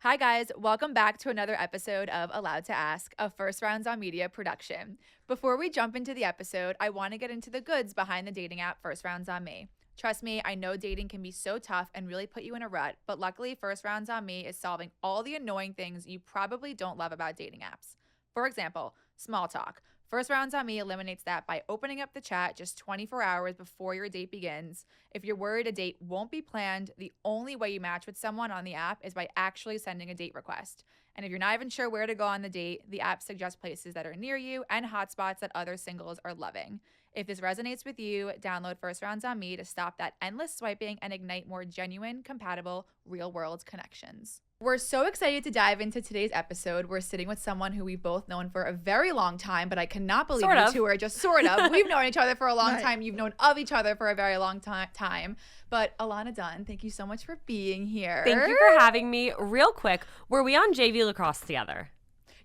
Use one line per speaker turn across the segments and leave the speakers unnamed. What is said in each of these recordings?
Hi, guys. Welcome back to another episode of Allowed to Ask, a First Rounds on Media production. Before we jump into the episode, I want to get into the goods behind the dating app First Rounds on Me. Trust me, I know dating can be so tough and really put you in a rut, but luckily First Rounds on Me is solving all the annoying things you probably don't love about dating apps. For example, small talk. First Rounds on Me eliminates that by opening up the chat just 24 hours before your date begins. If you're worried a date won't be planned, the only way you match with someone on the app is by actually sending a date request. And if you're not even sure where to go on the date, the app suggests places that are near you and hotspots that other singles are loving. If this resonates with you, download First Rounds on Me to stop that endless swiping and ignite more genuine, compatible, real-world connections. We're so excited to dive into today's episode. We're sitting with someone who we've both known for a very long time, but I cannot believe you two are just sort of. We've known each other for a long time. You've known of each other for a very long time. But Ilana Dunn, thank you so much for being here.
Thank you for having me. Real quick, were we on JV lacrosse together?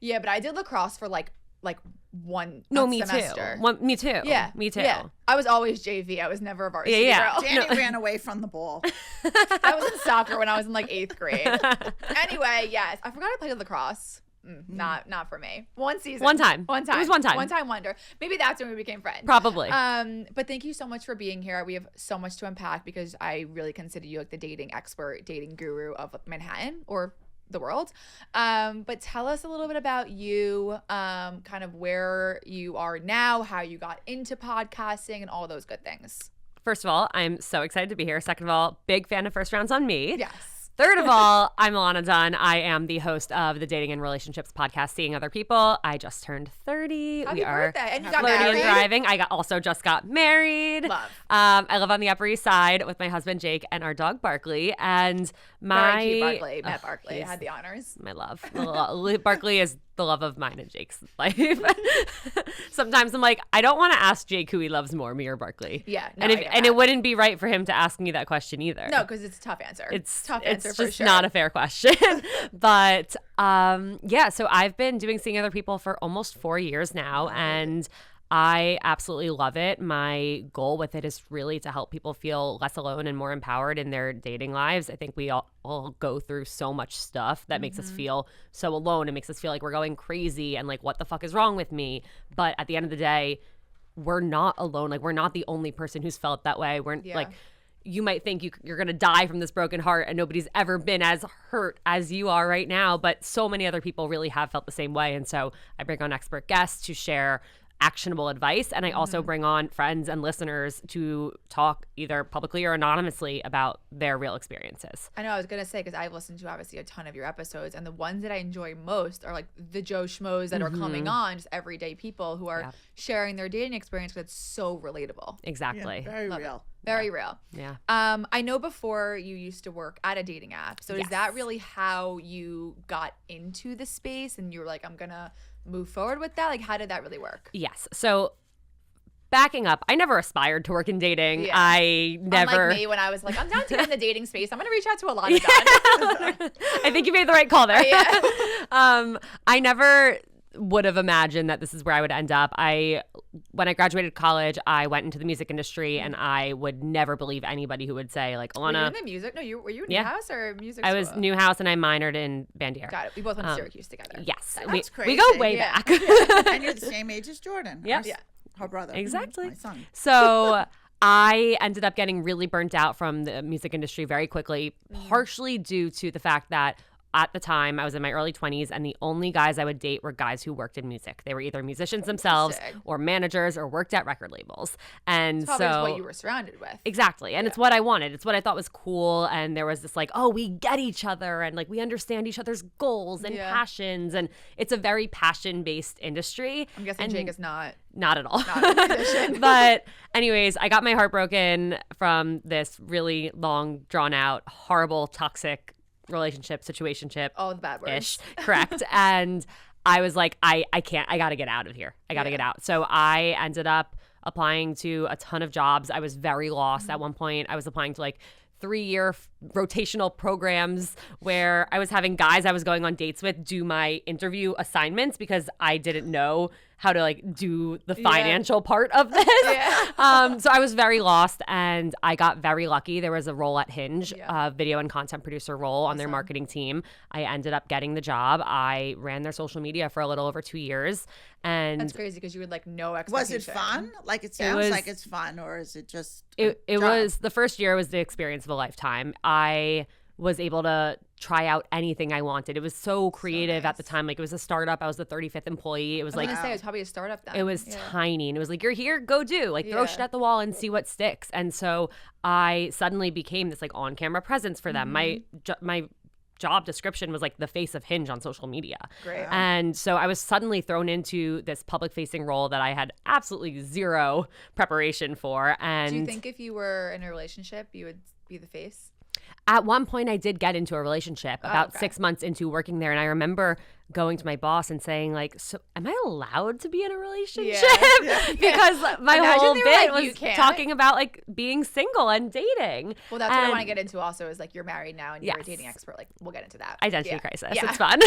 Yeah, but I did lacrosse for like one semester.
Me too.
Yeah.
Me too.
Yeah. I was always JV. I was never a varsity girl.
Danny ran away from the ball.
I was in soccer when I was in like 8th grade. Anyway, yes. I forgot I played lacrosse. Not for me. One season.
One time.
It was
one time.
One time wonder. Maybe that's when we became friends.
Probably.
But thank you so much for being here. We have so much to unpack because I really consider you like the dating expert, dating guru of Manhattan or the world. But tell us a little bit about you, kind of where you are now, how you got into podcasting and all those good things.
First of all, I'm so excited to be here. Second of all, big fan of First Rounds on Me.
Yes.
Third of all, I'm Ilana Dunn. I am the host of the Dating and Relationships podcast, Seeing Other People. I just turned 30.
Happy birthday. And you got
flirty
married.
and thriving. I also just got married.
Love.
I live on the Upper East Side with my husband, Jake, and our dog, Barkley. And
Very cute Barkley. Met Barkley. I had the honors.
My love. Barkley is the love of mine and Jake's life. Sometimes I'm like, I don't want to ask Jake who he loves more, me or Barkley.
Yeah. No,
and it wouldn't be right for him to ask me that question either.
No, because it's a tough answer.
It's
tough answer for
just
sure.
not a fair question. But yeah, so I've been doing Seeing Other People for almost 4 years now, and I absolutely love it. My goal with it is really to help people feel less alone and more empowered in their dating lives. I think we all go through so much stuff that makes us feel so alone. It makes us feel like we're going crazy and like, what the fuck is wrong with me? But at the end of the day, we're not alone. Like, we're not the only person who's felt that way. We're like, you might think you're going to die from this broken heart and nobody's ever been as hurt as you are right now. But so many other people really have felt the same way. And so I bring on expert guests to share actionable advice. And I also bring on friends and listeners to talk either publicly or anonymously about their real experiences.
I know, I was going to say, because I've listened to obviously a ton of your episodes, and the ones that I enjoy most are like the Joe Schmoes that are coming on, just everyday people who are sharing their dating experience, because it's so relatable.
Exactly.
Yeah, very real.
Very real.
Yeah.
I know before you used to work at a dating app. So is that really how you got into the space and you were like, I'm going to move forward with that? Like, how did that really work?
Yes. So backing up, I never aspired to work in dating.
Yeah.
I never.
Unlike me, when I was like, I'm down to get in the dating space, I'm going to reach out to Ilana Dunn.
I think you made the right call there.
Yeah.
I never would have imagined that this is where I would end up. When I graduated college, I went into the music industry, and I would never believe anybody who would say, like, Ilana.
Were you in the music? No, were you in Newhouse or music
I
school?
was Newhouse, and I minored in bandier.
Got it. We both went to Syracuse together.
Yes.
That's
We go
crazy.
way
Yeah.
back.
And you're the same age as Jordan.
Yep.
Her brother.
Exactly.
My son.
So I ended up getting really burnt out from the music industry very quickly, partially due to the fact that at the time, I was in my early 20s, and the only guys I would date were guys who worked in music. They were either musicians themselves or managers or worked at record labels. And
Probably is what you were surrounded with.
Exactly. And it's what I wanted. It's what I thought was cool. And there was this like, oh, we get each other and like we understand each other's goals and passions. And it's a very passion-based industry.
I'm guessing Jake is not.
Not at all.
Not a musician.
But anyways, I got my heart broken from this really long, drawn-out, horrible, toxic relationship, situationship.
All the bad words.
Ish. Correct. And I was like, I can't, I got to get out of here. I got to get out. So I ended up applying to a ton of jobs. I was very lost at one point. I was applying to like 3-year rotational programs where I was having guys I was going on dates with do my interview assignments because I didn't know how to like do the financial part of this. So I was very lost, and I got very lucky. There was a role at Hinge, a video and content producer role on their marketing team. I ended up getting the job. I ran their social media for a little over 2 years. And
that's crazy because you had like no
Was
expectation.
it fun? Like it sounds like it's fun, or is it just
it was the first year was the experience of a lifetime. I was able to try out anything I wanted. It was so creative at the time. Like it was a startup. I was the 35th employee. It was
I was
like,
gonna say it was probably a startup then.
it was tiny. And it was like, you're here, go do. Like throw shit at the wall and see what sticks. And so I suddenly became this like on-camera presence for them. My job description was like the face of Hinge on social media.
Great.
And so I was suddenly thrown into this public-facing role that I had absolutely zero preparation for. And
do you think if you were in a relationship, you would be the face?
At one point, I did get into a relationship about 6 months into working there. And I remember going to my boss and saying, like, so am I allowed to be in a relationship? Because my whole bit was talking about, like, being single and dating.
Well, that's what I want to get into also is, like, you're married now and you're a dating expert. Like, we'll get into that.
Identity crisis. It's fun.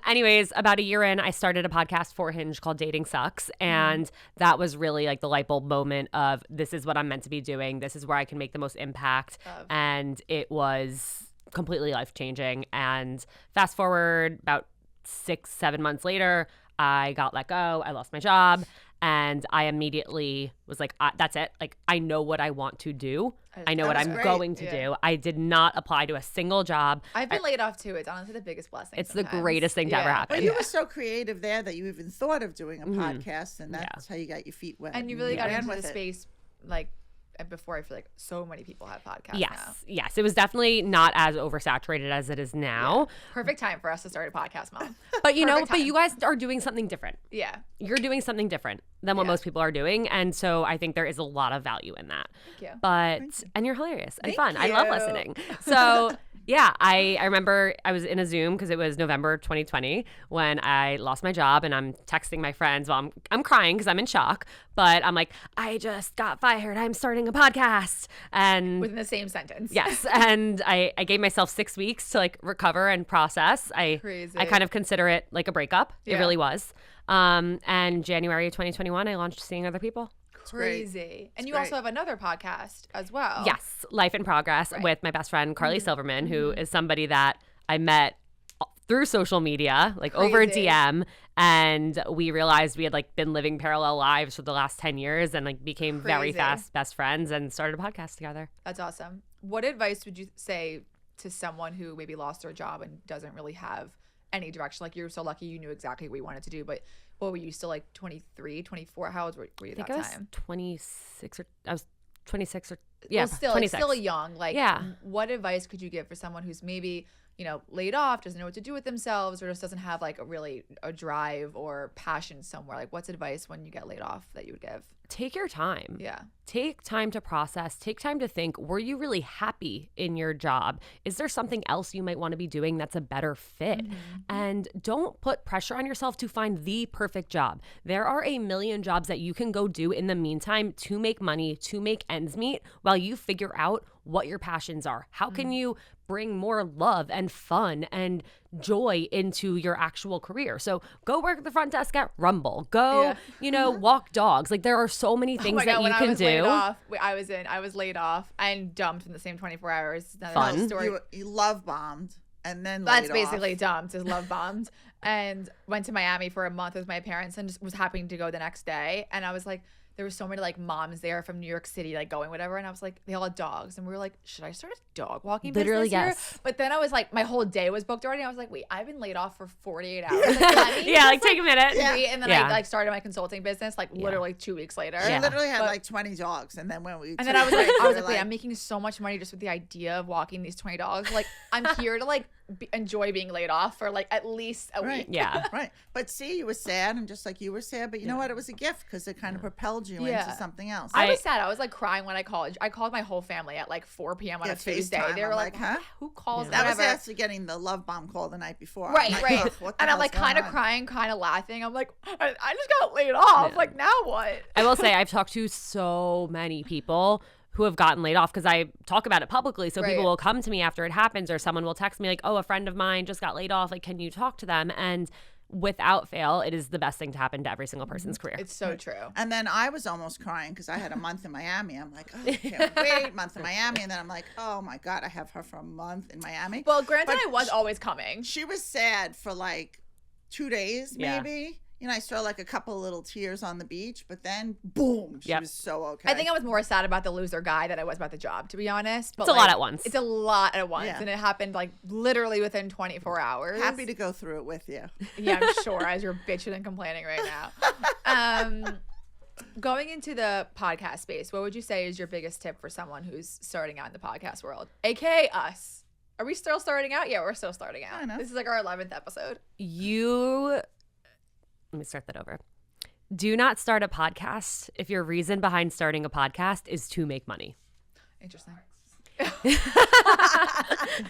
Anyways, about a year in, I started a podcast for Hinge called Dating Sucks. And that was really, like, the light bulb moment of this is what I'm meant to be doing. This is where I can make the most impact. And it was completely life-changing. And fast forward about 6-7 months later, I got let go. I lost my job. And I immediately was like, that's it. Like, I know what I want to do. I know what I'm going to do. I did not apply to a single job.
I've been laid off too. It's honestly the biggest blessing.
It's the greatest thing to ever happen.
But you were so creative there that you even thought of doing a podcast, and that's how you got your feet wet.
And you really got into the space, like, before. I feel like so many people have podcasts now.
Yes. It was definitely not as oversaturated as it is now.
Perfect time for us to start a podcast, Mom.
But you know, but you guys are doing something different.
Yeah.
You're doing something different than what most people are doing. And so I think there is a lot of value in that.
Thank you.
But, and you're hilarious and fun. I love listening. So yeah, I remember I was in a Zoom because it was November 2020 when I lost my job, and I'm texting my friends while I'm crying because I'm in shock. But I'm like, I just got fired. I'm starting a podcast. And
within the same sentence.
Yes. And I gave myself 6 weeks to like recover and process. I kind of consider it like a breakup. It really was. And January of 2021, I launched Seeing Other People.
Crazy. And you also have another podcast as well.
Yes, Life in Progress with my best friend Carly Silverman, who is somebody that I met through social media, like over DM, and we realized we had like been living parallel lives for the last 10 years and like became very fast best friends and started a podcast together.
That's awesome. What advice would you say to someone who maybe lost their job and doesn't really have any direction? Like, you're so lucky you knew exactly what you wanted to do, but what were you still like 23, 24? How old were you that time?
I was 26 or I was 26 or
well, still
26.
It's still young. Like, what advice could you give for someone who's maybe, you know, laid off, doesn't know what to do with themselves, or just doesn't have like a drive or passion somewhere? Like, what's advice when you get laid off that you would give?
Take your time.
Yeah.
Take time to process. Take time to think, were you really happy in your job? Is there something else you might want to be doing that's a better fit? And don't put pressure on yourself to find the perfect job. There are a million jobs that you can go do in the meantime to make money, to make ends meet, while you figure out what your passions are. How can you bring more love and fun and joy into your actual career? So go work at the front desk at Rumble. Go, you know, walk dogs. Like, there are so many things that you can do.
I was laid off and dumped in the same 24 hours.
Fun.
Story.
You love bombed and then
that's basically dumped, is love bombed. And went to Miami for a month with my parents and just was happy to go the next day. And I was like, there were so many like moms there from New York City, like going whatever. And I was like, they all had dogs. And we were like, should I start a dog walking business here? But then I was like, my whole day was booked already. I was like, wait, I've been laid off for 48 hours. Like,
like take a minute.
And then I like started my consulting business like literally 2 weeks later.
She literally had like 20 dogs. And then when we
and then I was like, wait, I'm making so much money just with the idea of walking these 20 dogs. Like, I'm here to like enjoy being laid off for like at least a week.
Yeah.
Right. But see, you were sad, and just like you were sad, but you know what? It was a gift because it kind of propelled you into something else.
I was sad. I was like crying when I called. I called my whole family at like 4 p.m. on a Tuesday. They were like, huh? Who calls?
That was after getting the love bomb call the night before.
Right. And I'm like kind of crying, kind of laughing. I'm like, I just got laid off. Like, now what?
I will say I've talked to so many people who have gotten laid off because I talk about it publicly. So people will come to me after it happens, or someone will text me like, oh, a friend of mine just got laid off. Like, can you talk to them? And without fail, it is the best thing to happen to every single person's career.
It's so true.
And then I was almost crying because I had a month in Miami. I'm like, oh, I can't wait, month in Miami. And then I'm like, oh my God, I have her for a month in Miami.
Well, granted,
But
I was always coming.
She was sad for like 2 days,
Yeah.
maybe. You know, I saw like a couple of little tears on the beach, but then boom, she
Yep.
was so okay.
I think I was more sad about the loser guy than I was about the job, to be honest. But
It's a lot at once.
It's a lot at once.
Yeah.
And it happened like literally within 24 hours.
happy to go through it with you.
Yeah, I'm sure, as you're bitching and complaining right now. Going into the podcast space, what would you say is your biggest tip for someone who's starting out in the podcast world? AKA us. Are we still starting out? Yeah, we're still starting out.
I know.
This is like our 11th episode.
Let me start that over. Do not start a podcast if your reason behind starting a podcast is to make money.
Interesting.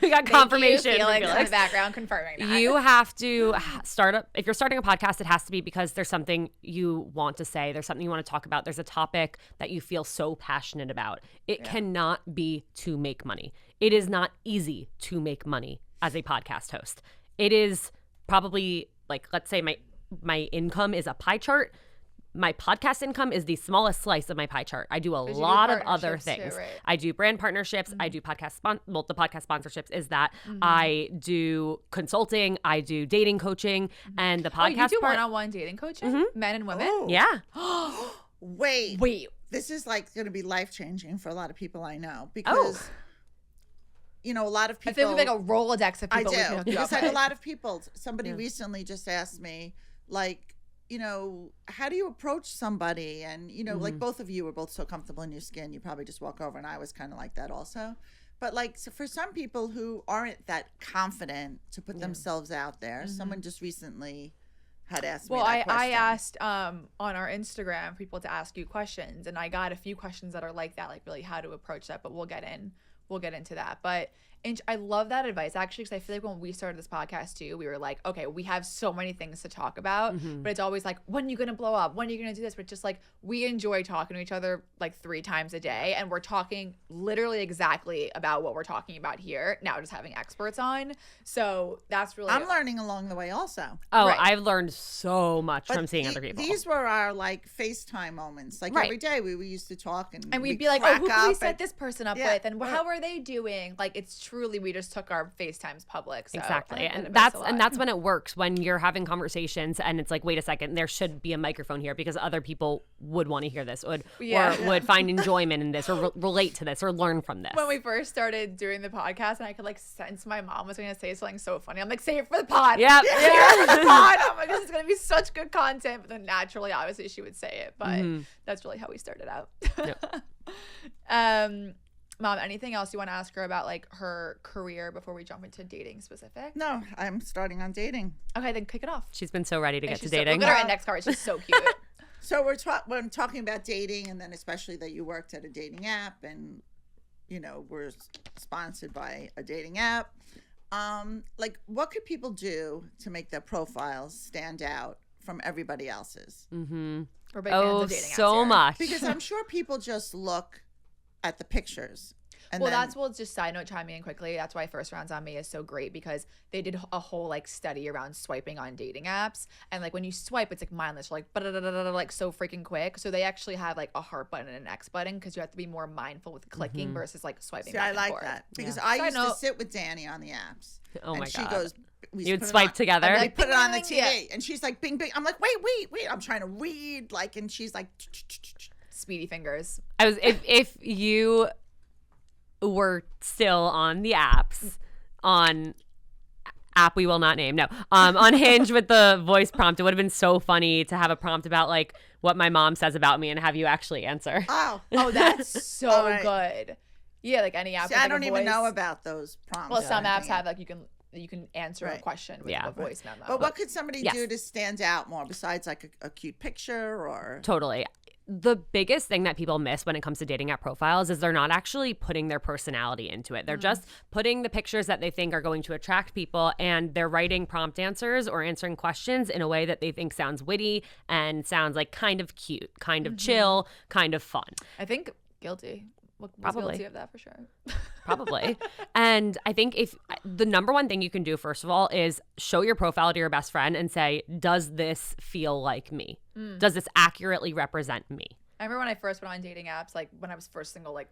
We got confirmation.
Thank you, Felix, in
Felix.
the background confirming that.
You have to start up. If you're starting a podcast, it has to be because there's something you want to say. There's something you want to talk about. There's a topic that you feel so passionate about. It cannot be to make money. It is not easy to make money as a podcast host. It is probably like, let's say my income is a pie chart. My podcast income is the smallest slice of my pie chart. I do a lot of other
partnerships too,
things.
right?
I do brand partnerships. I do podcast the podcast sponsorships is that. I do consulting. I do dating coaching, and the podcast
you do
part.
one-on-one dating coaching, men and women.
Oh.
Yeah.
Wait. This is like going to be life-changing for a lot of people I know because, you know, a lot of
I
people.
feel like a Rolodex of
I
people. we can
do.
hook you
Because
up
like a
with.
lot of people, somebody recently just asked me, like, you know, how do you approach somebody? And, you know, like both of you were both so comfortable in your skin, you probably just walk over. And I was kind of like that also. But like, so for some people who aren't that confident to put themselves out there, someone just recently had asked me that
I
question.
asked on our Instagram for people to ask you questions, and I got a few questions that are like that, like really how to approach that. But we'll get into that. But I love that advice actually, because I feel like when we started this podcast too, we were like, okay, we have so many things to talk about, but it's always like, when are you gonna blow up? When are you gonna do this? But just like, we enjoy talking to each other like 3 times a day, and we're talking literally exactly about what we're talking about here now, just having experts on. So that's really
I'm learning along the way also.
Oh,
Right.
I've learned so much
But
from seeing other people.
These were our like FaceTime moments. Like
Right.
every day we used to talk and
And we'd
we'd
be like, oh,
crack
who can we
up
set
and-
this person up
Yeah,
with? And
right.
how are they doing? Like, it's truly, we just took our FaceTimes public. So
Exactly.
I like that
And
advice a lot.
that's when it works, when you're having conversations and it's like, wait a second, there should be a microphone here because other people would want to hear this or would find enjoyment in this or relate to this or learn from this.
When we first started doing the podcast, and I could like sense my mom was going to say something so funny. I'm like, save it for the pod.
Yep.
Save it for the pod. Oh my gosh, it's going to be such good content. But then naturally, obviously, she would say it. But that's really how we started out. Mom, anything else you want to ask her about like her career before we jump into dating specific?
No, I'm starting on dating.
Okay, then kick it off.
She's been so ready to
And
get to
she's so-
dating.
Look at her index card. She's so cute.
So when talking about dating, and then especially that you worked at a dating app, and you know we're sponsored by a dating app. Like, what could people do to make their profiles stand out from everybody else's?
We're big fans
Oh,
of dating apps
so
here.
much.
Because I'm sure people just look at the pictures. And
Well,
then,
we'll just side note chiming in quickly. That's why First Rounds on Me is so great, because they did a whole like study around swiping on dating apps, and like when you swipe, it's like mindless, like like so freaking quick. So they actually have like a heart button and an X button, because you have to be more mindful with clicking versus like swiping.
see,
back
I
and
like
forth.
that because
Yeah.
I
Side
used to
note.
sit with Danny on the apps.
Oh my
and she
God.
goes, we
You would
put it
swipe
on-
together?
I'd be
We
like,
put it on the
bing,
TV,
bing, yeah.
and she's like, "Bing, bing." I'm like, "Wait." I'm trying to read, like, and she's like,
Speedy fingers.
I was if you were still on the apps on app we will not name on Hinge with the voice prompt, it would have been so funny to have a prompt about like what my mom says about me and have you actually answer.
"Oh,
Oh, that's so
All right.
good. Yeah, like any app.
See,
with,
I
like, a
don't even know
voice.
about those prompts."
Well,
or
some apps
anything.
have like you can answer a
Right.
question with
Yeah.
a voice memo.
But what could somebody
Yes.
do to stand out more besides like a cute picture or?
Totally. The biggest thing that people miss when it comes to dating app profiles is they're not actually putting their personality into it. They're just putting the pictures that they think are going to attract people, and they're writing prompt answers or answering questions in a way that they think sounds witty and sounds like kind of cute, kind of chill, kind of fun.
I think guilty. was
Probably.
guilty of that for sure.
Probably. And I think if the number one thing you can do, first of all, is show your profile to your best friend and say, does this feel like me? Does this accurately represent me?
I remember when I first went on dating apps, like when I was first single, like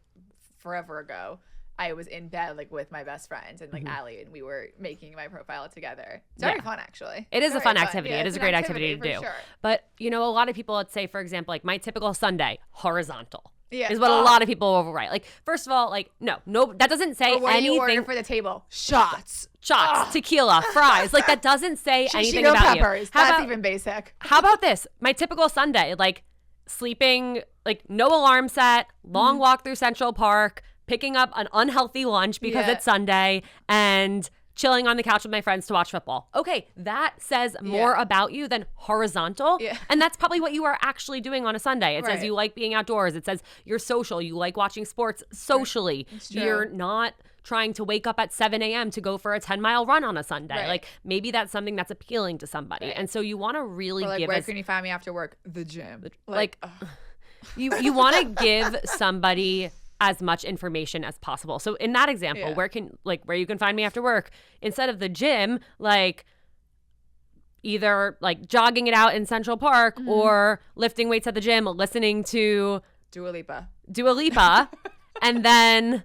forever ago, I was in bed like with my best friend and like Allie, and we were making my profile together. It's very fun, actually.
It is
Very
a fun activity.
Yeah,
it is a great activity to do.
Sure.
But, you know, a lot of people, let's say, for example, like my typical Sunday, horizontal.
Yeah.
Is what a lot of people will write. Like, first of all, like, no, that doesn't say
Or what do you
anything.
order for the table? Shots.
Shots, tequila, fries. Like, that doesn't say anything
Shishito
about
peppers.
you.
That's even basic.
How about this? My typical Sunday, like sleeping, like no alarm set, long walk through Central Park, picking up an unhealthy lunch because it's Sunday, and chilling on the couch with my friends to watch football. Okay, that says more about you than horizontal. Yeah. And that's probably what you are actually doing on a Sunday. It says you like being outdoors. It says you're social. You like watching sports socially. You're not trying to wake up at 7 a.m. to go for a 10-mile run on a Sunday. Like, maybe that's something that's appealing to somebody. And so you want to really give
where can you find me after work? The gym.
You want to give somebody as much information as possible. So in that example, where you can find me after work, instead of the gym, like either like jogging it out in Central Park or lifting weights at the gym, listening to
Dua Lipa,
and then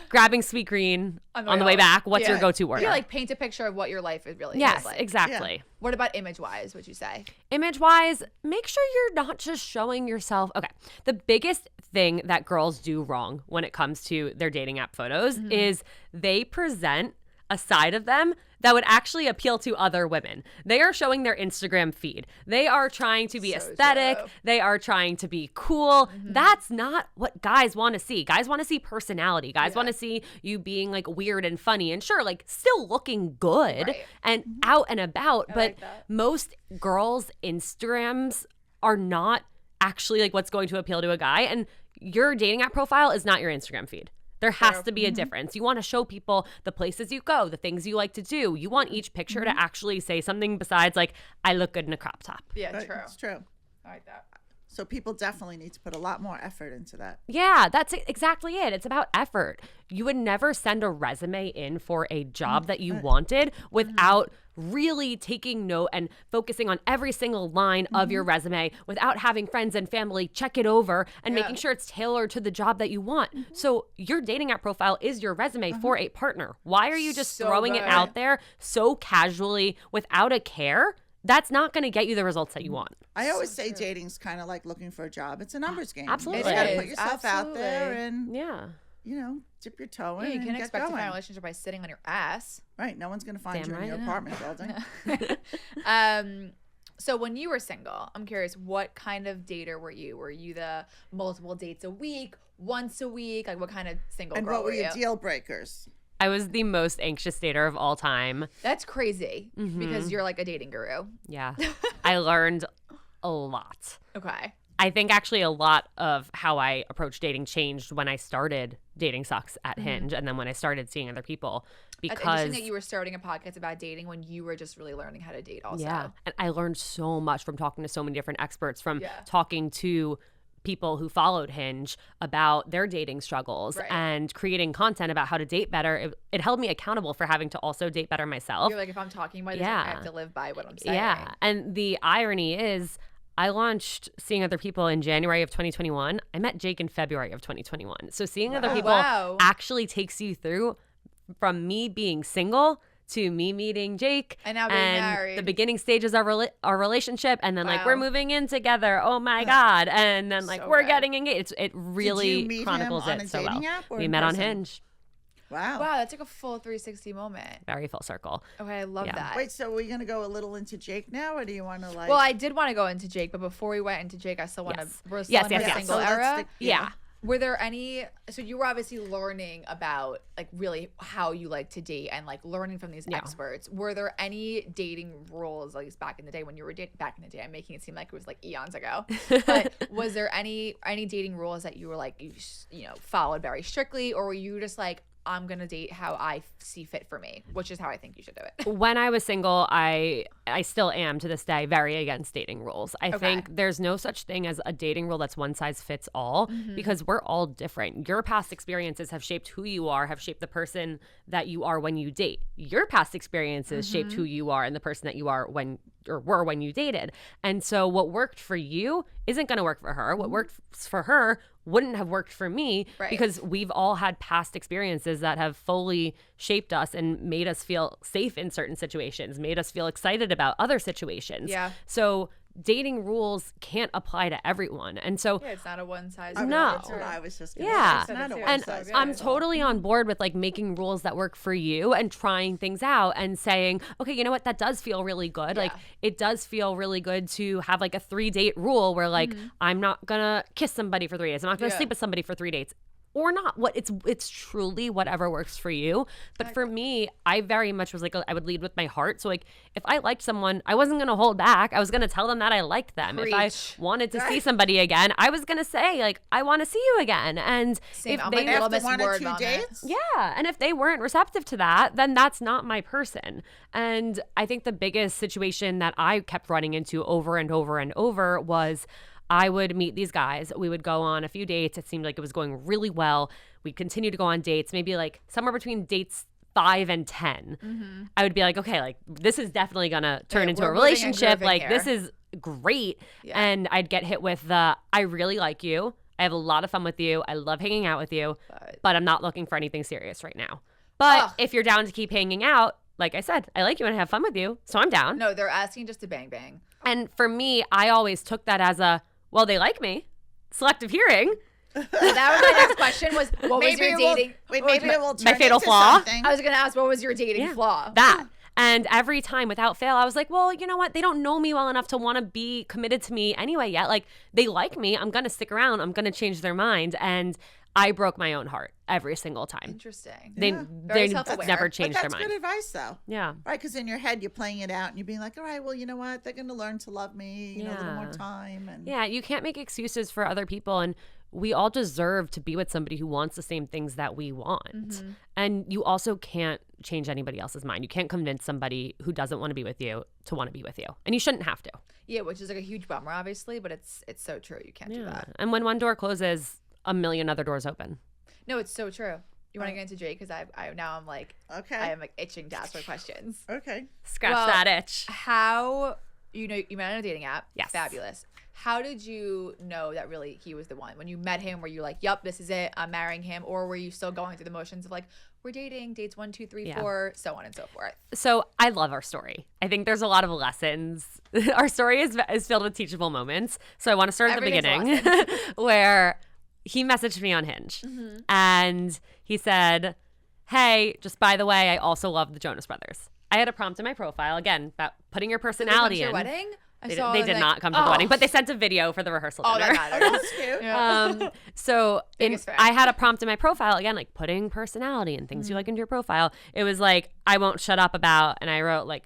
grabbing Sweet Green on the way back. What's your go-to order?
Yeah, like paint a picture of what your life is really
yes,
is like.
exactly.
Yeah. What about image-wise, would you say?
Image-wise, make sure you're not just showing yourself. Okay, the biggest thing that girls do wrong when it comes to their dating app photos is they present a side of them that would actually appeal to other women. They are showing their Instagram feed. They are trying to be aesthetic.
True.
They are trying to be cool. That's not what guys want to see. Guys want to see personality. Guys want to see you being like weird and funny and sure, like still looking good and out and about. But most girls' Instagrams are not actually like what's going to appeal to a guy. And your dating app profile is not your Instagram feed. There has to be a difference. You want to show people the places you go, the things you like to do. You want each picture to actually say something besides like, I look good in a crop top.
Yeah, true.
It's true.
I like that.
So people definitely need to put a lot more effort into that.
Yeah, that's exactly it. It's about effort. You would never send a resume in for a job that you wanted without really taking note and focusing on every single line of your resume without having friends and family check it over and making sure it's tailored to the job that you want. So your dating app profile is your resume for a partner. Why are you just throwing it out there so casually without a care? That's not going to get you the results that you want.
I always say dating's kind of like looking for a job. It's a numbers game.
Absolutely.
You just got to put yourself out there and, you know, dip your toe in
you
and
can't
get
expect
going.
to find a relationship by sitting on your ass.
Right. No one's going to find you in your apartment building.
So when you were single, I'm curious, what kind of dater were you? Were you the multiple dates a week, once a week? Like what kind of single
And
girl
what were
you?
your deal breakers?
I was the most anxious dater of all time.
That's crazy because you're like a dating guru.
Yeah. I learned a lot.
Okay.
I think actually a lot of how I approach dating changed when I started dating sucks at Hinge and then when I started seeing other people because
It's interesting that you were starting a podcast about dating when you were just really learning how to date also.
Yeah. And I learned so much from talking to so many different experts, from talking to people who followed Hinge about their dating struggles and creating content about how to date better. It held me accountable for having to also date better myself.
You're like, if I'm talking about this, I have to live by what I'm saying.
Yeah. And the irony is I launched Seeing Other People in January of 2021. I met Jake in February of 2021. So Seeing Other People actually takes you through from me being single to me meeting Jake
and now being married,
the beginning stages of our relationship, and then like we're moving in together. Oh my god! And then like we're getting engaged. It really chronicles it so well. We met on Hinge.
Wow,
that's like a full 360 moment.
Very full circle.
Okay, I love that.
Wait, so we're gonna go a little into Jake now, or do you want to like?
Well, I did want to go into Jake, but before we went into Jake, I still want to. We're still in the single
so
era.
Yeah.
Were there any, so you were obviously learning about like really how you like to date and like learning from these experts. Were there any dating rules, at least back in the day when you were back in the day, I'm making it seem like it was like eons ago, but was there any dating rules that you were like, you know, followed very strictly, or were you just like, I'm going to date how I see fit for me, which is how I think you should do it?
When I was single, I I still am to this day very against dating rules. I think there's no such thing as a dating rule that's one size fits all because we're all different. Your past experiences have shaped who you are, have shaped the person that you are when you date. Your past experiences shaped who you are and the person that you are were when you dated. And so what worked for you isn't going to work for her. What worked for her wouldn't have worked for me because we've all had past experiences that have fully shaped us and made us feel safe in certain situations, made us feel excited about other situations.
Yeah.
So dating rules can't apply to everyone. And so
it's not a one size
No.
That's what I was just going to
Yeah.
say. It's not a
And
and
one size
I'm
fits all.
totally on board with like making rules that work for you and trying things out and saying, okay, you know what? That does feel really good. Like it does feel really good to have like a 3-date rule where like I'm not gonna kiss somebody for 3 days. I'm not gonna sleep with somebody for 3 dates. Or not. It's truly whatever works for you. But for me, I very much was like I would lead with my heart. So like if I liked someone, I wasn't gonna hold back. I was gonna tell them that I liked them. If I wanted to see somebody again, I was gonna say like I want to see you again. And
Same.
if
I'm
they
like little
After
Miss
1 or
Word
2
Vomit.
dates?
yeah, and if they weren't receptive to that, then that's not my person. And I think the biggest situation that I kept running into over and over and over was I would meet these guys. We would go on a few dates. It seemed like it was going really well. We'd continue to go on dates, maybe like somewhere between dates 5 and 10. I would be like, okay, like this is definitely going to turn into a
we're moving and
relationship.
grooving
Like
here.
this is great. And I'd get hit with the, I really like you. I have a lot of fun with you. I love hanging out with you, but I'm not looking for anything serious right now. But if you're down to keep hanging out, like I said, I like you and I have fun with you, so I'm down.
No, they're asking just to bang bang.
And for me, I always took that as a, well, they like me. Selective hearing.
That was my next question was, what was your dating?
Maybe it will turn
fatal
into
flaw?
something.
I was going to ask, what was your dating flaw?
That. And every time without fail, I was like, well, you know what? They don't know me well enough to want to be committed to me anyway yet. Like, they like me. I'm going to stick around. I'm going to change their mind. And I broke my own heart every single time.
Interesting.
They
Very self-aware.
never
But
changed their
that's
mind.
good advice, though.
Yeah.
Right, because in your head, you're playing it out and you're being like, all right, well, you know what? They're going to learn to love me, you know, a little more time. And
Yeah, you can't make excuses for other people. And we all deserve to be with somebody who wants the same things that we want. And you also can't change anybody else's mind. You can't convince somebody who doesn't want to be with you to want to be with you. And you shouldn't have to.
Yeah, which is like a huge bummer, obviously, but it's so true. You can't do that.
And when one door closes, a million other doors open.
No, it's so true. You want to get into Jake? Because I now I'm like,
Okay.
I am like itching to ask for questions.
Okay.
Scratch
Well,
that itch.
How, you met on a dating app.
Yes.
Fabulous. How did you know that really he was the one? When you met him, were you like, yep, this is it, I'm marrying him? Or were you still going through the motions of like, we're dating, dates 1, 2, 3, 4, so on and so forth?
So I love our story. I think there's a lot of lessons. Our story is filled with teachable moments. So I want to start at the
Everything's
beginning where he messaged me on Hinge and he said, hey, just by the way, I also love the Jonas Brothers. I had a prompt in my profile, again, about putting your personality
Did they come
in.
to your wedding?
They did not come to the wedding, but they sent a video for the rehearsal
Oh,
dinner.
that matters.
That's cute.
So
Biggest fan.
I had a prompt in my profile, again, like putting personality and things you like into your profile. It was like, I won't shut up about, and I wrote like,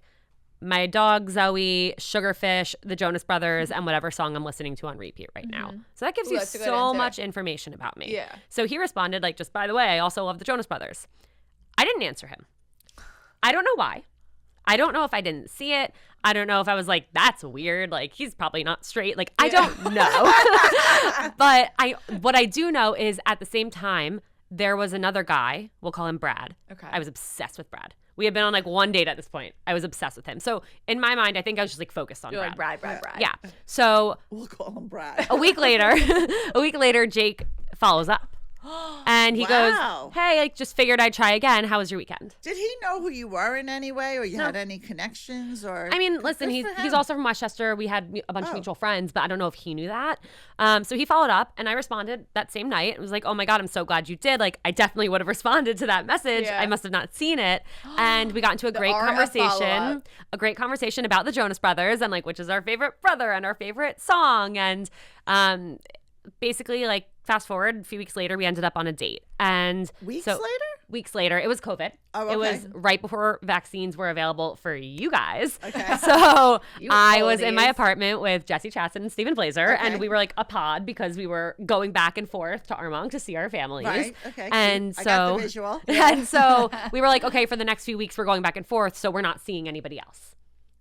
my dog Zoe, Sugarfish, the Jonas Brothers, and whatever song I'm listening to on repeat right now. So that gives you
that's a good
so
answer.
much information about me.
Yeah.
So he responded like, just by the way, I also love the Jonas Brothers. I didn't answer him. I don't know why. I don't know if I didn't see it. I don't know if I was like, that's weird. Like, he's probably not straight. Like, I don't know. But what I do know is at the same time, there was another guy. We'll call him Brad.
Okay.
I was obsessed with Brad. We had been on like one date at this point. I was obsessed with him. So in my mind, I think I was just like focused on
You're
Brad.
like, Brad.
Yeah. So
We'll call him Brad.
a week later, Jake follows up. And he
Wow.
goes, hey, like just figured I'd try again. How was your weekend?
Did he know who you were in any way, or you had any connections? Or
I mean, listen,
Good for
he's
him.
also from Westchester. We had a bunch of mutual friends, but I don't know if he knew that. So he followed up, and I responded that same night. It was like, oh my God, I'm so glad you did. Like, I definitely would have responded to that message.
Yeah.
I must have not seen it. And we got into a great
art of
conversation about the Jonas Brothers and like which is our favorite brother and our favorite song. And basically, like, fast forward a few weeks later, we ended up on a date. And
Weeks
later, it was COVID.
Oh,
It
okay.
was right before vaccines were available for you guys.
Okay.
So
You
I was in my
oldies.
apartment with Jesse Chaston and Stephen Blazer,
Okay.
and we were like a pod because we were going back and forth to Armonk to see our families.
Right. Okay.
And
cute.
so
I got the visual.
and so we were like, okay, for the next few weeks, we're going back and forth, so we're not seeing anybody else.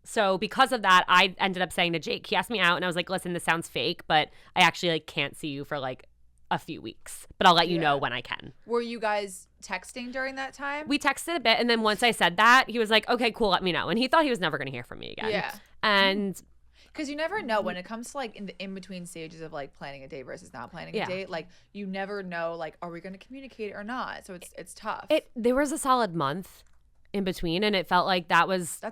So because of that, I ended up saying to Jake, he asked me out and I was like, listen, this sounds fake, but I actually like can't see you for like a few weeks, but I'll let you know when I can.
Were you guys texting during that time?
We texted a bit, and then once I said that, he was like, okay, cool, let me know. And he thought he was never going to hear from me again.
Yeah.
And
because you never know when it comes to like in the in-between stages of like planning a date versus not planning a date, like you never know, like, are we going to communicate or not? So it's tough.
There was a solid month in between, and it felt like that's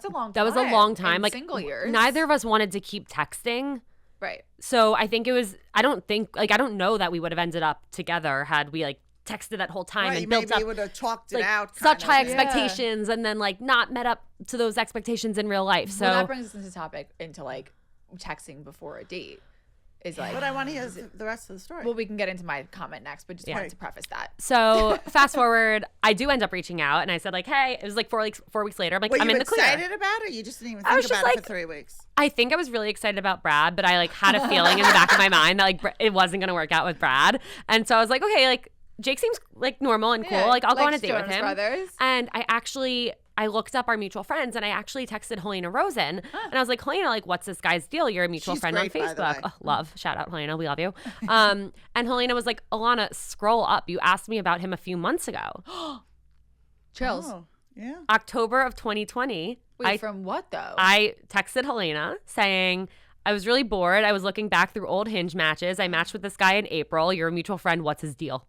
a long time.
That was a long time.
In
like
single years.
Neither of us wanted to keep texting.
Right.
So I think I don't know that we would have ended up together had we like texted that whole time and built
maybe
up.
You would have talked it
like,
out.
Such high expectations and then like not met up to those expectations in real life. So
that brings us into topic into like texting before a date. Is like,
but I want to hear the rest of the story.
Well, we can get into my comment next, but just wanted to preface that.
So fast forward, I do end up reaching out, and I said like, "Hey," it was like 4 weeks later. I'm like, "I'm in the clear."
Were you excited about it? You just didn't even think about it for 3 weeks.
I think I was really excited about Brad, but I like had a feeling in the back of my mind that like it wasn't gonna work out with Brad, and so I was like, "Okay, like Jake seems like normal and cool. Like I'll go on a date with him."
Brothers.
And I looked up our mutual friends, and I actually texted Helena Rosen, and I was like, "Helena, like, what's this guy's deal? You're a mutual friend on Facebook." Oh, love, shout out Helena, we love you. And Helena was like, "Ilana, scroll up. You asked me about him a few months ago."
Chills.
Oh, yeah.
October of 2020.
Wait, from what though?
I texted Helena saying, I was really bored. I was looking back through old Hinge matches. I matched with this guy in April. You're a mutual friend. What's his deal?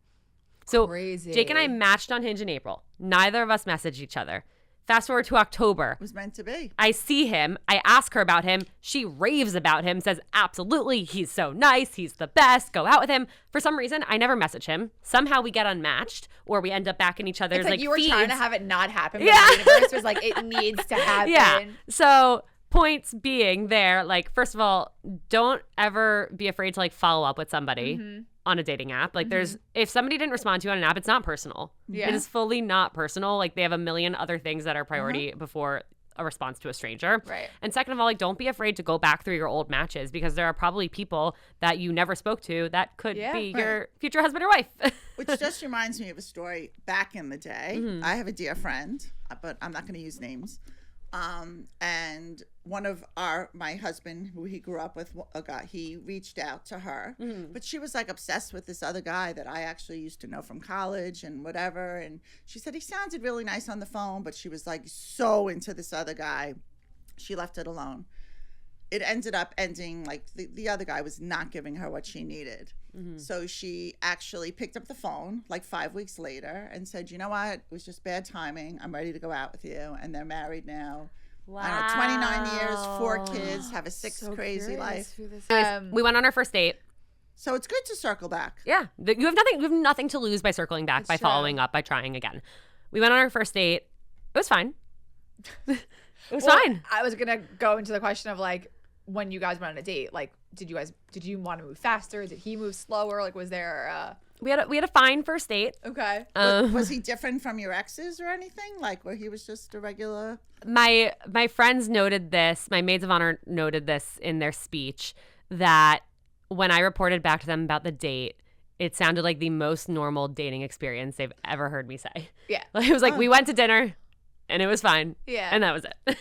So
Crazy.
Jake and I matched on Hinge in April. Neither of us messaged each other. Fast forward to October.
It was meant to be.
I see him. I ask her about him. She raves about him, says, absolutely, he's so nice. He's the best. Go out with him. For some reason, I never message him. Somehow we get unmatched or we end up back in each other's
it's like you were
feeds.
trying to have it not happen, but the universe was like, it needs to happen.
Yeah. So points being there, like, first of all, don't ever be afraid to like follow up with somebody on a dating app. Like if somebody didn't respond to you on an app, it's not personal.
Yeah.
It is fully not personal. Like they have a million other things that are priority before a response to a stranger.
Right.
And second of all, like don't be afraid to go back through your old matches because there are probably people that you never spoke to that could be your future husband or wife.
Which just reminds me of a story back in the day. I have a dear friend, but I'm not going to use names. And one of my husband, who he grew up with, a guy, he reached out to her, but she was like obsessed with this other guy that I actually used to know from college and whatever. And she said he sounded really nice on the phone, but she was like so into this other guy. She left it alone. It ended up ending like the other guy was not giving her what she needed. So she actually picked up the phone like 5 weeks later and said, you know what? It was just bad timing. I'm ready to go out with you. And they're married now.
Wow.
I don't know, 29 years, 4 kids, have a sixth crazy life.
We went on our first date.
So it's good to circle back.
Yeah. You have nothing to lose by circling back, by following up, by trying again. We went on our first date. It was fine. It was fine.
I was going to go into the question of like, when you guys went on a date, like, did you want to move faster? Did he move slower? Like, was there
We had a fine first date.
Okay.
Was he different from your exes or anything? Like, where he was just a regular?
My friends noted this. My maids of honor noted this in their speech that when I reported back to them about the date, it sounded like the most normal dating experience they've ever heard me say.
Yeah.
Like, it was like we went to dinner. And it was fine.
Yeah.
And that was it.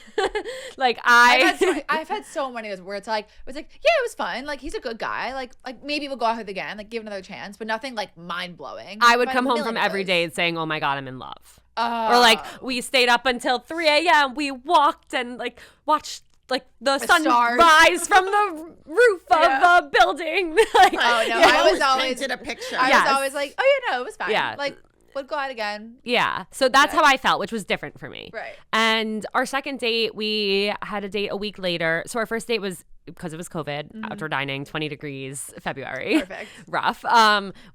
Like
I've had so many of those where it's like, yeah, it was fun. Like, he's a good guy. Like maybe we'll go out with again, like give another chance, but nothing like mind blowing.
I would come home from every date saying, oh my God, I'm in love.
Oh.
Or like we stayed up until 3 a.m. We walked and like watched like the sun rise from the roof of a building. Like,
oh no,
I
was always
painted a picture.
I was always like, oh yeah, no, it was fine.
Yeah.
Like, we'll go out again.
Yeah. So that's how I felt, which was different for me.
Right.
And our second date, we had a date a week later. So our first date was, because it was COVID, outdoor dining, 20 degrees, February.
Perfect.
Rough.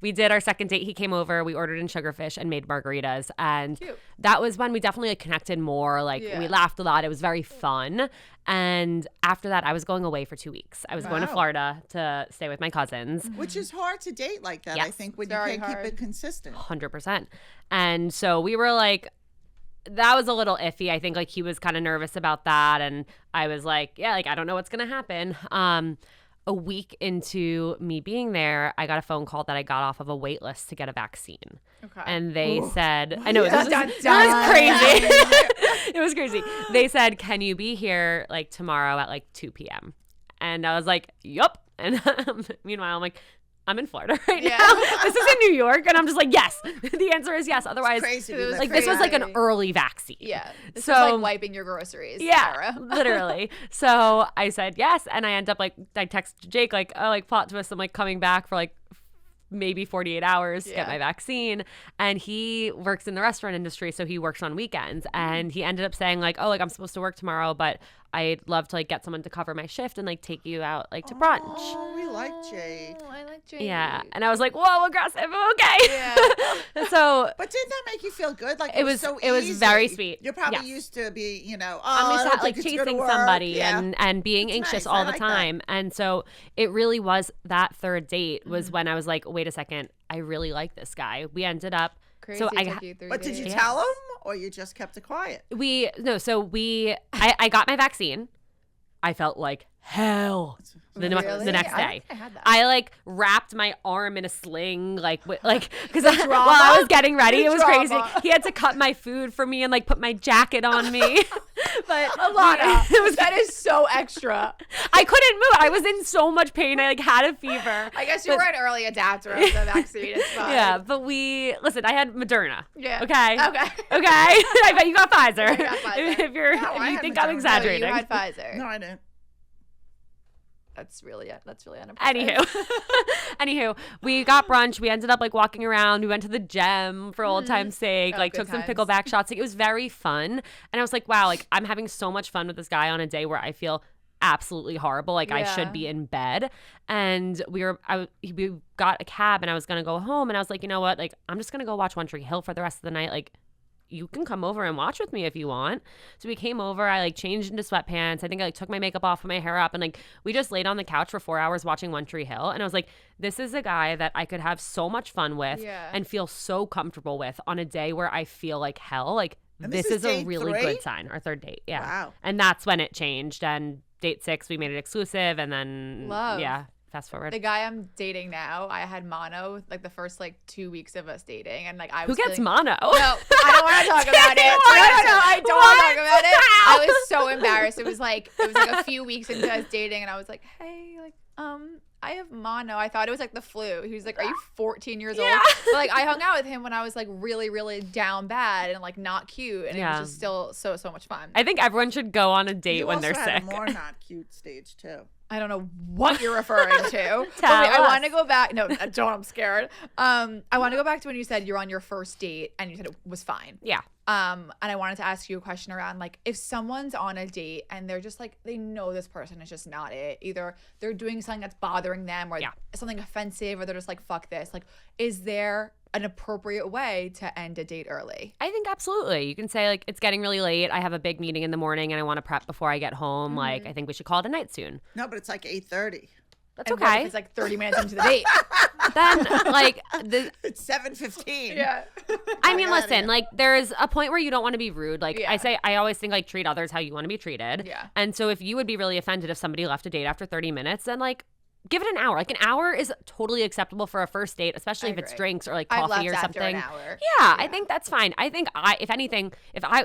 We did our second date. He came over. We ordered in Sugarfish and made margaritas. And
Cute.
that was when we definitely like, connected more. Like we laughed a lot. It was very fun. And after that, I was going away for 2 weeks. I was going to Florida to stay with my cousins.
Which is hard to date like that, I think, when you can't keep it consistent.
100%. And so we were like, that was a little iffy. I think like he was kind of nervous about that. And I was like, yeah, like I don't know what's going to happen. a week into me being there, I got a phone call that I got off of a wait list to get a vaccine.
Okay.
And they said, I know, it was
crazy.
It was crazy. They said, can you be here like tomorrow at like 2 p.m.? And I was like, yup. And meanwhile, I'm like, I'm in Florida right now. This is in New York. And I'm just like, yes. The answer is yes. Otherwise,
crazy.
like this was like an early vaccine.
Yeah. This
so,
was like wiping your groceries.
Yeah, literally. So I said yes. And I end up like, I texted Jake like, oh, like plot twist. I'm like coming back for like maybe 48 hours to get my vaccine. And he works in the restaurant industry. So he works on weekends. And he ended up saying like, oh, like I'm supposed to work tomorrow, but I'd love to like get someone to cover my shift and like take you out like to brunch.
Oh, we like Jake.
Oh, I like Jake.
Yeah. And I was like, whoa, aggressive. Okay.
Yeah.
So
But didn't that make you feel good? Like
it was
so
it was
easy.
very sweet.
You're probably
Yes.
used to be, you know,
I'm used
I
to
don't
like
think it's gonna
chasing
work.
somebody
Yeah.
and being
It's
anxious
nice. I
all the
like that.
time. And so it really was that third date was when I was like, wait a second, I really like this guy. We ended up
Crazy.
so
Took you 3
But did you
days.
tell him, or you just kept it quiet?
I got my vaccine. I felt like hell the
Really?
next
I don't
day.
think I had that.
I like wrapped my arm in a sling, like because while I was getting ready, it was crazy. He had to cut my food for me and like put my jacket on me. But
Ilana, that is so extra.
I couldn't move. I was in so much pain. I like had a fever.
I guess you were an early adapter of the vaccine. It's fine.
Yeah, but listen. I had Moderna.
Yeah.
Okay.
Okay.
I bet you got Pfizer.
I got Pfizer.
If you're,
No,
if
I
you
had
think
Moderna.
I'm
No, you
exaggerating.
You had Pfizer.
No, I didn't.
That's really unimpressive.
Anywho, we got brunch. We ended up like walking around. We went to the gym for old time's sake.
Oh,
Like
good
took some
times.
pickleback shots. Like it was very fun. And I was like, wow, like I'm having so much fun with this guy on a day where I feel absolutely horrible. Like I should
Yeah.
be in bed. And we got a cab and I was gonna go home. And I was like, you know what? Like I'm just gonna go watch One Tree Hill for the rest of the night. Like you can come over and watch with me if you want. So we came over. I like changed into sweatpants. I think I like took my makeup off, put my hair up, and like we just laid on the couch for 4 hours watching One Tree Hill. And I was like, this is a guy that I could have so much fun with
Yeah.
and feel so comfortable with on a day where I feel like hell. Like
And
this
this is
is a
date
really
3?
good sign. Our third date. Yeah.
Wow.
And that's when it changed. And date 6, we made it exclusive. And then
Love.
yeah, fast forward.
The guy I'm dating now, I had mono like the first like 2 weeks of us dating, and like I
Who
was
gets
feeling-
mono?
No, I don't want to talk about it. No, I don't want to talk about it. I was so embarrassed. It was like a few weeks into us dating, and I was like, hey, like I have mono. I thought it was like the flu. He was like, are you 14 years old? But like I hung out with him when I was like really, really down bad and like not cute, and it was just still so much fun.
I think everyone should go on a date
You
when
also
they're
had
sick.
a more not cute stage too.
I don't know what you're referring to. But
Tell
wait, I
us.
want to go back. No, don't. I'm scared. I want to go back to when you said you're on your first date and you said it was fine.
Yeah.
And I wanted to ask you a question around like if someone's on a date and they're just like they know this person is just not it. Either they're doing something that's bothering them or something offensive, or they're just like fuck this. Like, is there an appropriate way to end a date early?
I think absolutely. You can say like it's getting really late. I have a big meeting in the morning and I want to prep before I get home. Like I think we should call it a night soon.
No, but it's like 8:30.
That's
And what if
okay.
it's like 30 minutes into the date.
Then like
It's 7:15.
Yeah.
I mean,
outta
listen,
here.
like there's a point where you don't want to be rude. Like
Yeah.
I always think like treat others how you want to be treated.
Yeah.
And so if you would be really offended if somebody left a date after 30 minutes, then like give it an hour. Like an hour is totally acceptable for a first date, especially
I
if it's
agree.
drinks or like
I've
coffee
left
or
after
something.
an hour.
Yeah, I think that's fine. I think if anything,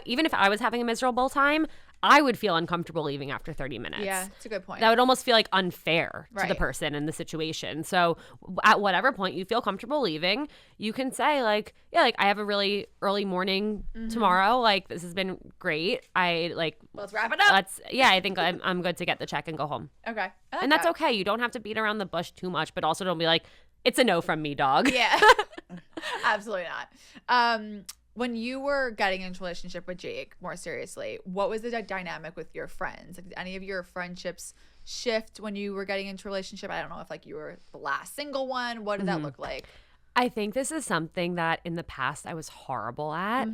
even if I was having a miserable time, I would feel uncomfortable leaving after 30 minutes.
Yeah, it's a good point.
That would almost feel like unfair to the
Right.
person in the situation. So at whatever point you feel comfortable leaving, you can say like, yeah, like I have a really early morning tomorrow. Like this has been great.
Let's wrap it up.
I think I'm good to get the check and go home.
Okay. I like
And that's
that.
okay. You don't have to beat around the bush too much, but also don't be like, it's a no from me, dog.
Yeah. Absolutely not. When you were getting into a relationship with Jake, more seriously, what was the dynamic with your friends? Like, did any of your friendships shift when you were getting into a relationship? I don't know if like you were the last single one. What did that look like?
I think this is something that in the past I was horrible at,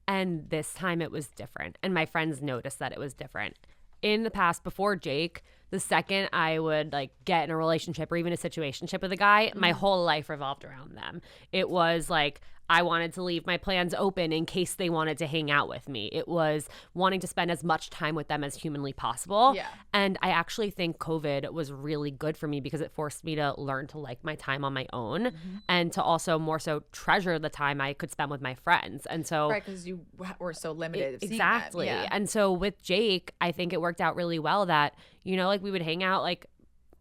and this time it was different. And my friends noticed that it was different. In the past, before Jake, the second I would like get in a relationship or even a situationship with a guy, my whole life revolved around them. It was like I wanted to leave my plans open in case they wanted to hang out with me. It was wanting to spend as much time with them as humanly possible.
Yeah.
And I actually think COVID was really good for me because it forced me to learn to like my time on my own and to also more so treasure the time I could spend with my friends. And so
Right, because you were so limited. of seeing
exactly.
them. Yeah.
And so with Jake, I think it worked out really well that, you know, like we would hang out like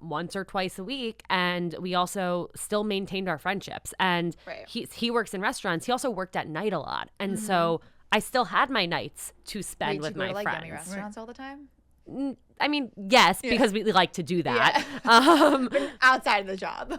once or twice a week, and we also still maintained our friendships. And
Right.
he works in restaurants. He also worked at night a lot. And so I still had my nights to spend
Wait,
with
you go
my
to, like,
friends.
yummy restaurants all the time?
I mean, yes, because we like to do that.
Outside of the job.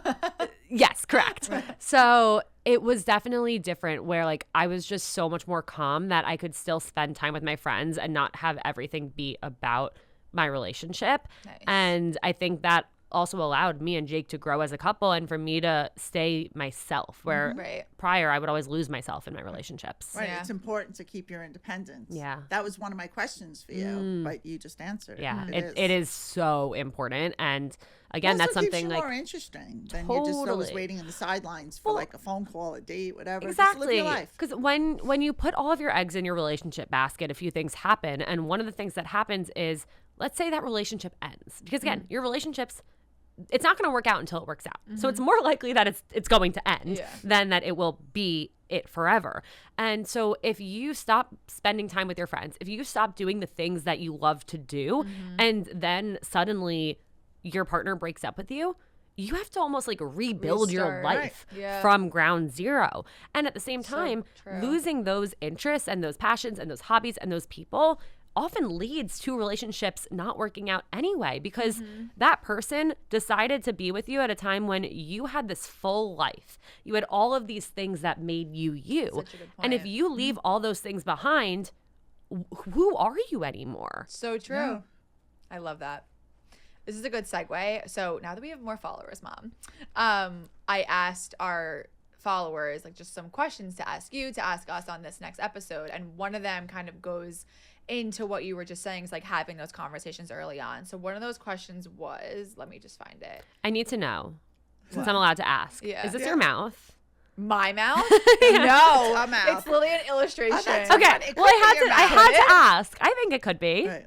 Yes, correct. So it was definitely different where like I was just so much more calm that I could still spend time with my friends and not have everything be about my relationship.
Nice.
And I think that also allowed me and Jake to grow as a couple and for me to stay myself, where
Right.
prior I would always lose myself in my relationships.
Right.
Yeah.
It's important to keep your independence.
Yeah.
That was one of my questions for you, but you just answered.
Yeah,
It
it is so important. And again,
also
that's something
keeps you
like
more interesting than you're just always
Totally.
waiting in the sidelines for like a phone call, a date, whatever. Just live
exactly
your life.
because when you put all of your eggs in your relationship basket, a few things happen. And one of the things that happens is, let's say that relationship ends, because again, your relationships, it's not going to work out until it works out. So it's more likely that it's going to end
Yeah.
than that it will be it forever. And so if you stop spending time with your friends, if you stop doing the things that you love to do, and then suddenly your partner breaks up with you, you have to almost like rebuild your
Restart.
life
Right. Yeah.
from ground zero. And at the same
So
time,
true.
losing those interests and those passions and those hobbies and those people often leads to relationships not working out anyway, because that person decided to be with you at a time when you had this full life. You had all of these things that made you you.
Such a good
And if
point.
you leave all those things behind, who are you anymore?
So true.
Yeah.
I love that. This is a good segue. So now that we have more followers, Mom, I asked our followers like just some questions to ask you, to ask us on this next episode. And one of them kind of goes into what you were just saying, is like having those conversations early on. So one of those questions was, let me just find it.
I need to know, since I'm allowed to ask.
Yeah.
Is this
Yeah.
your mouth?
My mouth? No,
A mouth.
it's literally an illustration.
that's
Okay.
It
Well,
could
I
be your
had
mouth.
to ask. I think it could be.
Right.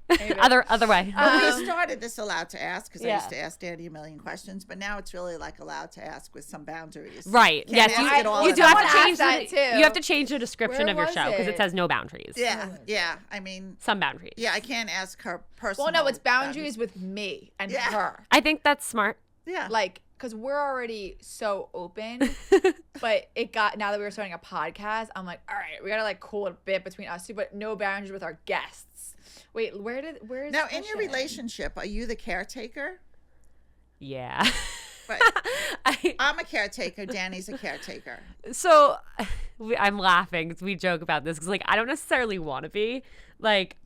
Maybe.
Other way.
Well, we started this allowed to ask because I
yeah.
used to ask Danny a million questions, but now it's really like allowed to ask with some boundaries.
Right.
Can't
Yes.
ask it all
You
at
do have
once.
to change
Someone asked that, too.
you have to change the description
Where
of your
was
show because
it?
it says no boundaries.
Yeah, yeah. I mean,
Some boundaries.
yeah, I can't ask her personal.
Well, no, it's boundaries with me and
Yeah.
her.
I think that's smart.
Yeah.
Like, because we're already so open, but it got, now that we were starting a podcast, I'm like, all right, we gotta like cool it a bit between us two, but no boundaries with our guests. Wait, where is
Now,
the
in your
question?
relationship, are you the caretaker?
Yeah.
Right. I'm a caretaker. Danny's a caretaker.
So I'm laughing 'cause we joke about this because like I don't necessarily want to be like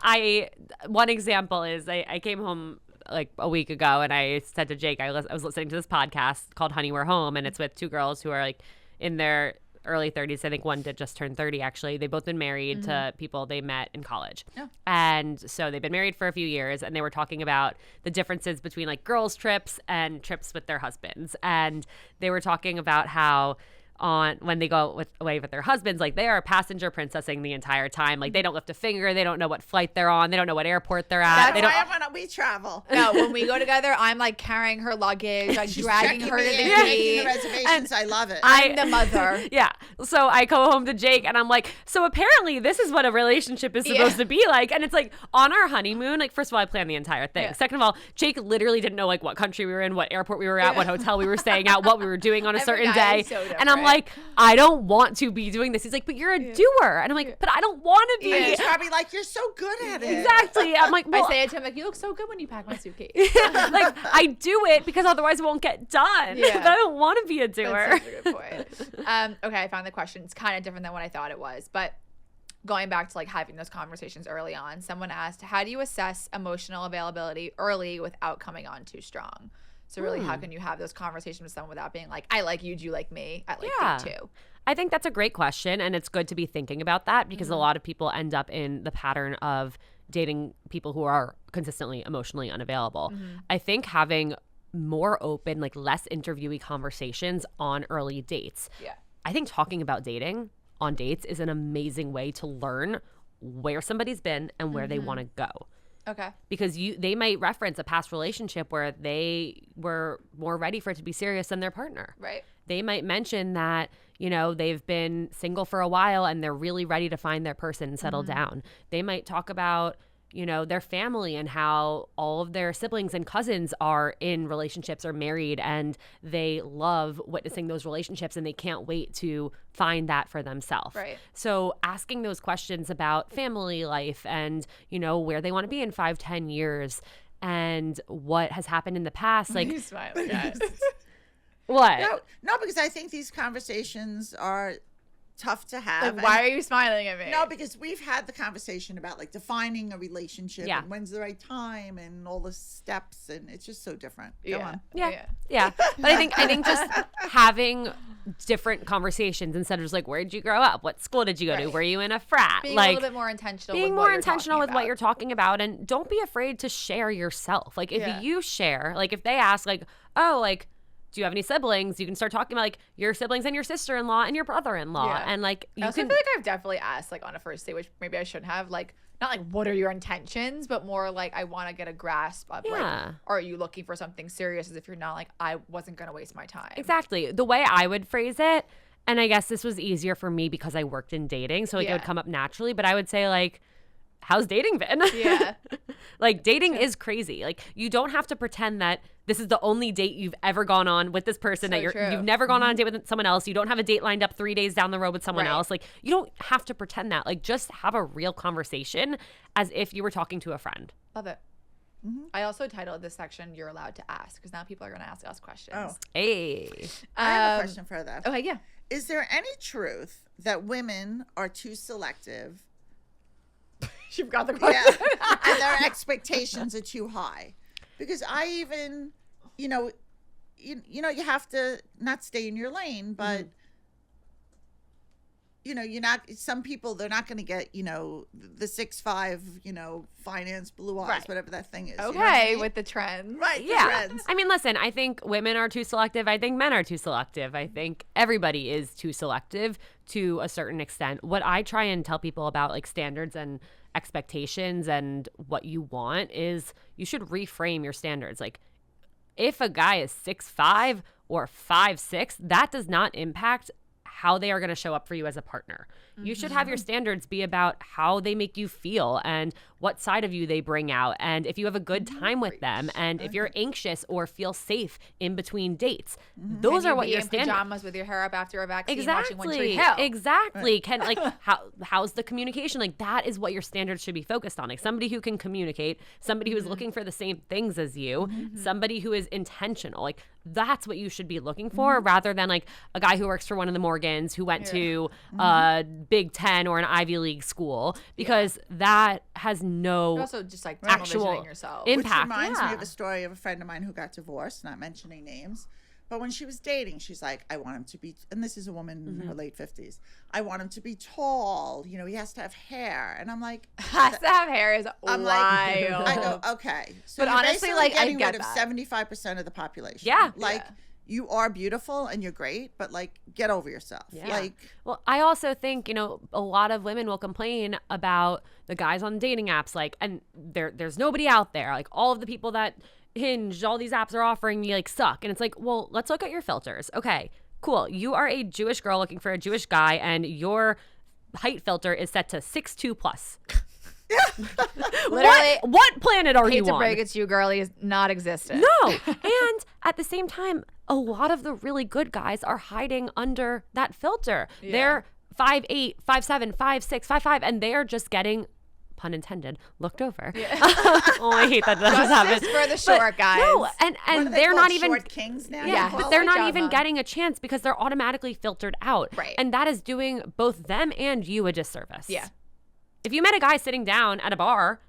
one example is I came home like a week ago and I said to Jake I was listening to this podcast called Honey We're Home, and it's with two girls who are like in their early 30s. I think one did just turn 30 actually. They've both been married to people they met in college.
Oh.
And so they've been married for a few years, and they were talking about the differences between like girls trips and trips with their husbands. And they were talking about how when they go away with their husbands, like they are passenger princessing the entire time. Like they don't lift a finger. They don't know what flight they're on. They don't know what airport they're at.
That's
They
That's
don't,
why we travel.
No, when we go together, I'm like carrying her luggage, like
She's
dragging
checking
her to
me
the
in, making the
gate.
reservations. I love it.
I'm the mother.
Yeah. So I go home to Jake and I'm like, so apparently this is what a relationship is supposed to be like. And it's like on our honeymoon, like first of all, I planned the entire thing.
Yeah.
Second of all, Jake literally didn't know like what country we were in, what airport we were at, what hotel we were staying at, what we were doing on a
Every
certain
guy
day.
is so
And I'm
different.
like, I don't want to be doing this. He's like, but you're a doer. And I'm like, but I don't want to be.
And he's probably like, you're so good at it.
Exactly. I'm like, well,
I say it to him like, you look so good when you pack my suitcase.
like I do it because otherwise it won't get done.
Yeah.
But I don't want to be a doer.
That's such a good point. Okay, I found the question. It's kind of different than what I thought it was, but going back to like having those conversations early on, someone asked, how do you assess emotional availability early without coming on too strong? So really, how can you have those conversations with someone without being like, I like you, do you like me? I like you too.
I think that's a great question, and it's good to be thinking about that because a lot of people end up in the pattern of dating people who are consistently emotionally unavailable. I think having more open, like less interviewee conversations on early dates.
Yeah.
I think talking about dating on dates is an amazing way to learn where somebody's been and where they want to go.
Okay.
Because they might reference a past relationship where they were more ready for it to be serious than their partner.
Right.
They might mention that, they've been single for a while and they're really ready to find their person and settle down. They might talk about, their family and how all of their siblings and cousins are in relationships or married, and they love witnessing those relationships and they can't wait to find that for themselves.
Right.
So asking those questions about family life and, where they want to be in 5-10 years and what has happened in the past. Like,
He's smiling, guys.
What?
No, because I think these conversations are tough to have.
Like, why are you smiling at me?
No, because we've had the conversation about like defining a relationship and when's the right time and all the steps, and it's just so different. Go on.
Yeah. But I think just having different conversations instead of just like, where did you grow up? What school did you go to? Were you in a frat?
Being
like,
a little bit more intentional.
Being
with
more
what you're
intentional
talking
with what
about.
you're talking about, and don't be afraid to share yourself. Like if you share, like if they ask, like, oh, like, do you have any siblings? You can start talking about like your siblings and your sister-in-law and your brother-in-law. And like
I also feel like I've definitely asked like on a first date, which maybe I shouldn't have, like not like what are your intentions, but more like I want to get a grasp of like, are you looking for something serious? As if you're not, like, I wasn't gonna waste my time.
Exactly. The way I would phrase it, and I guess this was easier for me because I worked in dating, so like it would come up naturally, but I would say like, how's dating been?
Yeah.
Like dating is crazy. Like you don't have to pretend that this is the only date you've ever gone on with this person, that you've never gone on a date with someone else. You don't have a date lined up 3 days down the road with someone else. Like you don't have to pretend that. Like just have a real conversation as if you were talking to a friend.
Love it. I also titled this section "You're Allowed to Ask" because now people are going to ask us questions.
Oh.
Hey.
I have a question for that.
Okay, yeah.
Is there any truth that women are too selective?
She forgot the question.
Yeah. And their expectations are too high? Because I even, you have to not stay in your lane, but you're not, some people, they're not going to get, the 6'5", finance, blue eyes, whatever that thing is.
Okay,
you know what I mean?
with the trends.
Right,
Yeah.
trends.
I mean, listen, I think women are too selective. I think men are too selective. I think everybody is too selective to a certain extent. What I try and tell people about like standards and expectations and what you want is you should reframe your standards. Like if a guy is 6'5" or 5'6", that does not impact how they are going to show up for you as a partner. You should have your standards be about how they make you feel and what side of you they bring out, and if you have a good time with them, and if you're anxious or feel safe in between dates. Those are what your standards.
Pajamas with your hair up after a vaccine,
Exactly.
watching One Tree Hill.
Exactly. Can like how's the communication? Like that is what your standards should be focused on. Like somebody who can communicate, somebody who is looking for the same things as you, somebody who is intentional. Like that's what you should be looking for, rather than like a guy who works for one of the Morgans who went to Big Ten or an Ivy League school, because that has no
Also, just like
actual
tunnel visioning yourself.
impact.
Which reminds me of a story of a friend of mine who got divorced, not mentioning names. But when she was dating, she's like, I want him to be, and this is a woman in her late 50s. I want him to be tall. He has to have hair. And I'm like,
has to have hair is
I'm
wild.
like, I go, okay. So
But
you're
honestly,
basically
like, I
getting
get
rid of
that.
75% of the population.
Yeah.
Like, you are beautiful and you're great, but like, get over yourself.
Yeah.
Like,
Well, I also think, a lot of women will complain about the guys on dating apps, like, and there's nobody out there. Like, all of the people that Hinge, all these apps are offering me, like, suck. And it's like, well, let's look at your filters. Okay, cool. You are a Jewish girl looking for a Jewish guy, and your height filter is set to 6'2" plus.
Literally,
What planet are
hate
you
to
on?
break it to you, girlie, is not existent.
No. And at the same time, a lot of the really good guys are hiding under that filter.
Yeah.
They're 5'8", 5'7", 5'6", 5'5", and they are just getting, pun intended, looked over.
Yeah.
Oh, I hate that just happened.
Just for the short guys.
No,
what
and
are they
they're
called,
not even
short kings now.
yeah,
You
but
call
they're
them?
not even
Java.
getting a chance because they're automatically filtered out.
Right.
And that is doing both them and you a disservice.
Yeah.
If you met a guy sitting down at a bar,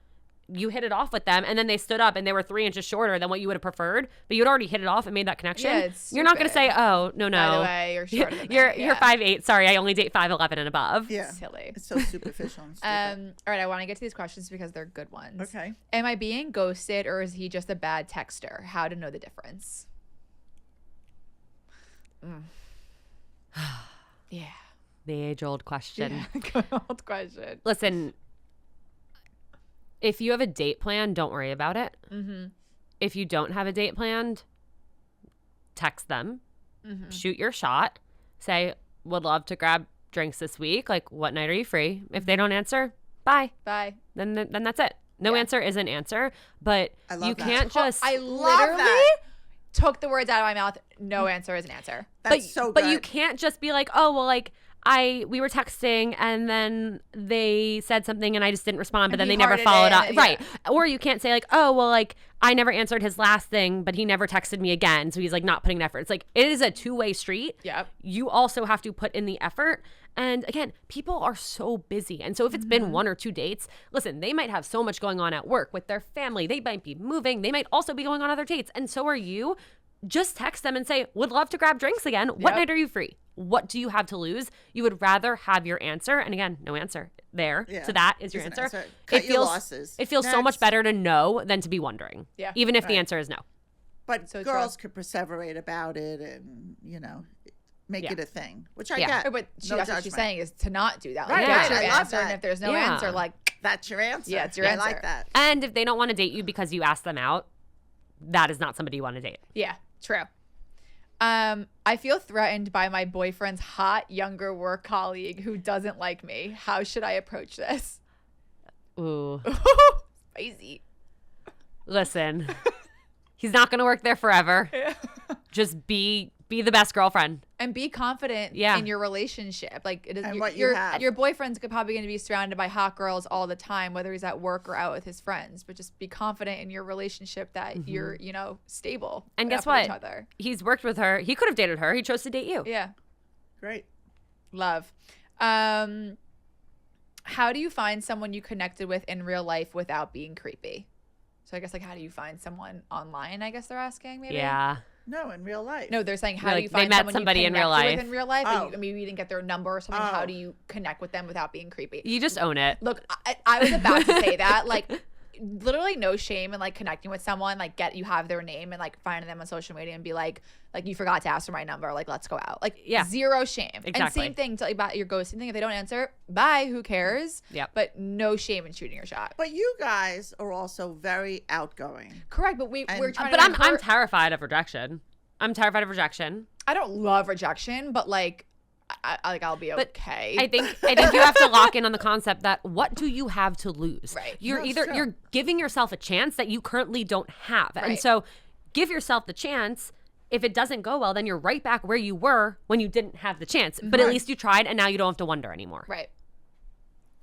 you hit it off with them, and then they stood up and they were 3 inches shorter than what you would have preferred, but you'd already hit it off and made that connection.
Yeah, it's
You're not going to
stupid.
say, oh, no.
By the way, you're shorter than me.
You're
Yeah.
5'8". Sorry, I only date 5'11" and above.
Yeah.
Silly.
It's so superficial and stupid.
All right, I want to get to these questions because they're good ones.
Okay.
Am I being ghosted or is he just a bad texter? How to know the difference? Yeah.
The age-old question.
Good old question.
Listen, if you have a date plan, don't worry about it.
Mm-hmm.
If you don't have a date planned, text them, shoot your shot, say, would love to grab drinks this week. Like, what night are you free? If they don't answer, bye.
Bye.
Then that's it. No answer is an answer, but you can't just.
I
Love
literally took the words out of my mouth. No answer is an answer.
That's so good.
But you can't just be like, oh, well, like, we were texting and then they said something and I just didn't respond, but then they never followed up. Right. Or you can't say like, oh, well, like I never answered his last thing, but he never texted me again. So he's like not putting an effort. It's like, it is a two-way street.
Yep.
You also have to put in the effort. And again, people are so busy. And so if it's been 1 or 2 dates, listen, they might have so much going on at work with their family. They might be moving. They might also be going on other dates. And so are you. Just text them and say, would love to grab drinks again. What night are you free? What do you have to lose? You would rather have your answer. And again, no answer there.
Yeah.
So that is your answer.
Cut your losses.
It feels so much better to know than to be wondering.
Yeah.
Even if the answer is no.
But
So
girls could perseverate about it and, make it a thing, which I
Yeah.
get.
But
No
that's what she's
judgment.
saying is to not do that.
Right,
Like,
right.
get your
I love
answer, and
that.
if there's no
Yeah.
answer, like
That's your answer.
Yeah, it's your
I
answer.
like that.
And if they don't want to date you because you asked them out, that is not somebody you want to date.
yeah, true. I feel threatened by my boyfriend's hot younger work colleague who doesn't like me. How should I approach this?
Ooh.
Spicy.
Listen, he's not going to work there forever. Just be the best girlfriend.
And be confident in your relationship. Like it is
And
your,
what you have.
your boyfriend's probably going to be surrounded by hot girls all the time, whether he's at work or out with his friends. But just be confident in your relationship that you're, stable.
And guess
with
what?
Each other.
He's worked with her. He could have dated her. He chose to date you.
Yeah.
Great.
Love. How do you find someone you connected with in real life without being creepy? So I guess how do you find someone online? I guess they're asking maybe.
Yeah.
No, in real life.
No, they're saying how
Like,
do you
they
find
met
someone
somebody
you
in real
connected with
life.
in real life?
Oh.
Like, maybe you didn't get their number or something.
Oh.
How do you connect with them without being creepy?
You just own it.
Look, I was about to say that. Literally no shame in connecting with someone. You have their name and finding them on social media and be like you forgot to ask for my number. Let's go out.
Yeah.
Zero shame. And
Exactly.
same thing about your ghosting thing. If they don't answer, bye. Who cares?
Yep.
But no shame in shooting your shot.
But you guys are also very outgoing.
Correct. But we're trying
But
to.
I'm terrified of rejection. I'm terrified of rejection.
I don't love rejection, but I'll be
But
okay.
I think you have to lock in on the concept that what do you have to lose?
Right.
You're giving yourself a chance that you currently don't have. And
Right.
so give yourself the chance. If it doesn't go well, then you're right back where you were when you didn't have the chance. But at least you tried and now you don't have to wonder anymore.
Right.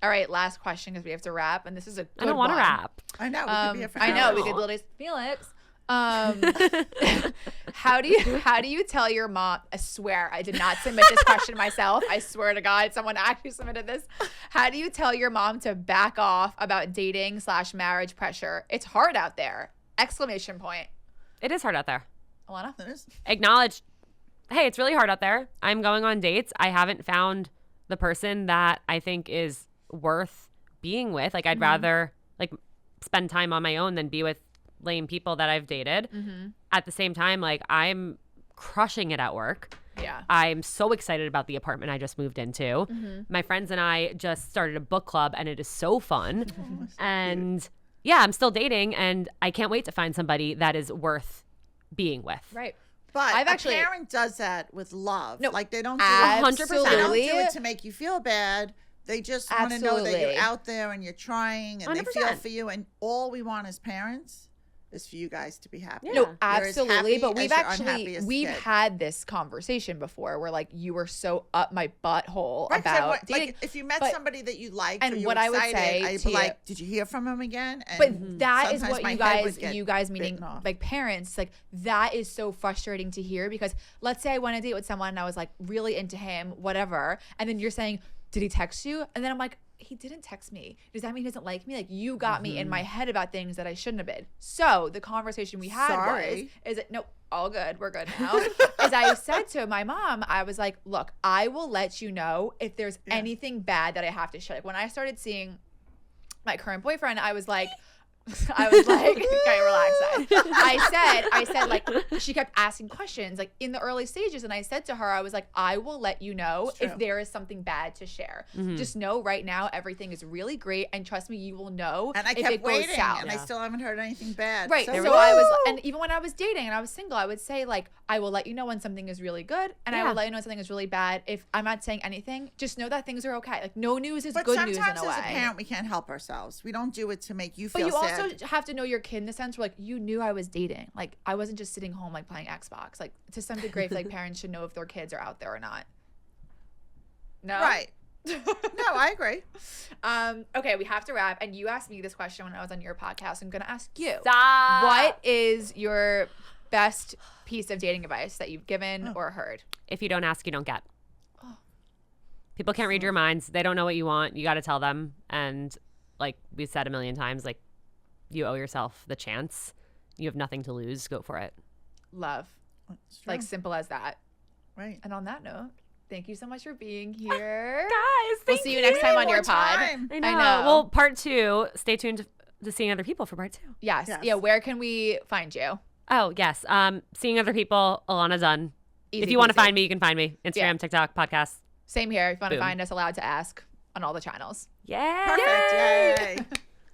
All right, last question because we have to wrap, and this is a good
I don't want to
one.
wrap.
I know. We could be a friend.
I know we could literally Felix. How do you tell your mom? I swear I did not submit this question myself. I swear to God, someone actually submitted this. How do you tell your mom to back off about dating/marriage pressure? It's hard out there! Exclamation point.
It is hard out there.
Ilana?
Acknowledge, hey, it's really hard out there. I'm going on dates. I haven't found the person that I think is worth being with. I'd rather spend time on my own than be with lame people that I've dated. At the same time, I'm crushing it at work.
Yeah.
I'm so excited about the apartment I just moved into. My friends and I just started a book club and it is so fun. And yeah, I'm still dating and I can't wait to find somebody that is worth being with.
Right.
But
I've actually-
a parent does that with love.
No,
they don't do it.
100%.
They don't
absolutely.
do it to make you feel bad. They just want to know that
Absolutely.
you're out there and you're trying and they
100%.
feel for you. And all we want as parents is for you guys to be happy.
Yeah.
No,
You're
as
absolutely.
happy
But we've
as your
actually
unhappiest
we've
kid.
had this conversation before where you were so up my butthole
Right, 'cause
about dating.
if you met
but-
somebody that you liked
and
or you
what
were
I would
excited,
say
I'd
to
be
you-
like, did you hear from him again? And
But that is
sometimes
what
my
you
head would
guys,
get
you guys meaning
bitten off.
parents, that is so frustrating to hear because let's say I went on a date with someone and I was really into him, whatever, and then you're saying, did he text you? And then I'm like, he didn't text me. Does that mean he doesn't like me? You got me in my head about things that I shouldn't have been. So the conversation we had
Sorry.
is it no, all good, we're good now. As I said to my mom, I was like, look, I will let you know if there's anything bad that I have to share. When I started seeing my current boyfriend, I was like, okay, relax. I said like, she kept asking questions like in the early stages. And I said to her, I was like, I will let you know if there is something bad to share. Just know right now, everything is really great. And trust me, you will know
And I
if
kept
it goes
waiting,
south.
and I still haven't heard anything bad.
Right. So I was, and even when I was dating and I was single, I would say like, I will let you know when something is really good, and I will let you know when something is really bad. If I'm not saying anything, just know that things are okay. Like no news is good news in a way.
But sometimes as a parent, we can't help ourselves. We don't do it to make you
But
feel
you
sad.
also have to know your kid in the sense where like you knew I was dating. Like I wasn't just sitting home like playing Xbox. Like to some degree, I feel like parents should know if their kids are out there or not. No.
Right. No, I agree.
Okay, we have to wrap. And you asked me this question when I was on your podcast. I'm gonna ask you.
Stop.
What is your best piece of dating advice that you've given or heard?
If you don't ask, you don't get. People can't read your minds. They don't know what you want. You got to tell them. And like we said a million times, like you owe yourself the chance. You have nothing to lose. Go for it.
Love.
It's true.
Like simple as that.
Right.
And on that note, thank you so much for being here.
Guys,
We'll see you next time on your pod.
time.
I know.
I know.
Well, part 2, stay tuned to seeing other people for part 2.
Yes.
Yes.
Yeah. Where can we find you?
Oh, yes. Seeing other people, Ilana Dunn.
Easy
If you want to
peasy.
find me, you can find me. Instagram,
Yeah.
TikTok, podcast.
Same here. If you want to
Boom.
find us, allowed to ask on all the channels.
Yeah.
Perfect. Yay.